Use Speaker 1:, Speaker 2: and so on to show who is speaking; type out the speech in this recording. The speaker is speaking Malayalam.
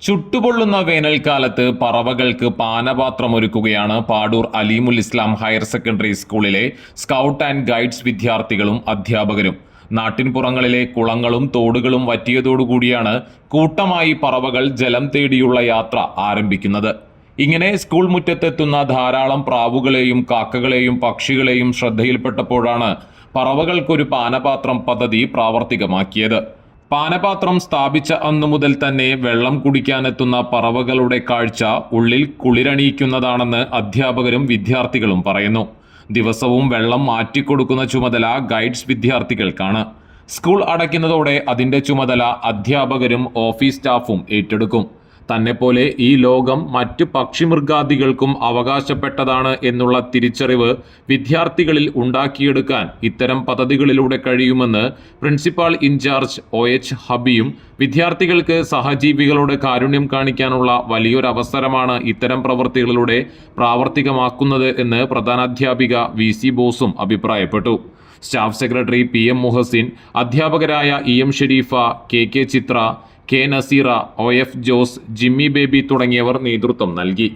Speaker 1: ചുട്ടുപൊള്ളുന്ന വേനൽക്കാലത്ത് പറവകൾക്ക് പാനപാത്രമൊരുക്കുകയാണ് പാടൂർ അലീമുൽ ഇസ്ലാം ഹയർ സെക്കൻഡറി സ്കൂളിലെ സ്കൗട്ട് ആൻഡ് ഗൈഡ്സ് വിദ്യാർത്ഥികളും അധ്യാപകരും. നാട്ടിൻപുറങ്ങളിലെ കുളങ്ങളും തോടുകളും വറ്റിയതോടുകൂടിയാണ് കൂട്ടമായി പറവകൾ ജലം തേടിയുള്ള യാത്ര ആരംഭിക്കുന്നത്. ഇങ്ങനെ സ്കൂൾ മുറ്റത്തെത്തുന്ന ധാരാളം പ്രാവുകളെയും കാക്കകളെയും പക്ഷികളെയും ശ്രദ്ധയിൽപ്പെട്ടപ്പോഴാണ് പറവകൾക്കൊരു പാനപാത്രം പദ്ധതി പ്രാവർത്തികമാക്കിയത്. പാനപാത്രം സ്ഥാപിച്ച അന്നു മുതൽ തന്നെ വെള്ളം കുടിക്കാനെത്തുന്ന പറവകളുടെ കാഴ്ച ഉള്ളിൽ കുളിരണിയിക്കുന്നതാണെന്ന് അധ്യാപകരും വിദ്യാർത്ഥികളും പറയുന്നു. ദിവസവും വെള്ളം മാറ്റിക്കൊടുക്കുന്ന ചുമതല ഗൈഡ്സ് വിദ്യാർത്ഥികൾക്കാണ്. സ്കൂൾ അടയ്ക്കുന്നതോടെ അതിന്റെ ചുമതല അധ്യാപകരും ഓഫീസ് സ്റ്റാഫും ഏറ്റെടുക്കും. തന്നെപ്പോലെ ഈ ലോകം മറ്റ് പക്ഷിമൃഗാദികൾക്കും അവകാശപ്പെട്ടതാണ് എന്നുള്ള തിരിച്ചറിവ് വിദ്യാർത്ഥികളിൽ ഉണ്ടാക്കിയെടുക്കാൻ ഇത്തരം പദ്ധതികളിലൂടെ കഴിയുമെന്ന് പ്രിൻസിപ്പാൾ ഇൻചാർജ് OH ഹബിയും വിദ്യാർത്ഥികൾക്ക് സഹജീവികളോട് കാരുണ്യം കാണിക്കാനുള്ള വലിയൊരവസരമാണ് ഇത്തരം പ്രവൃത്തികളിലൂടെ പ്രാവർത്തികമാക്കുന്നത് എന്ന് പ്രധാനാധ്യാപിക VC ബോസും അഭിപ്രായപ്പെട്ടു. സ്റ്റാഫ് സെക്രട്ടറി PM മുഹസിൻ, അധ്യാപകരായ EM Sherifa, KK Chithra, K Naseera, OF Jose, Jimmy Baby തുടങ്ങിയവർ നേതൃത്വം നൽകി.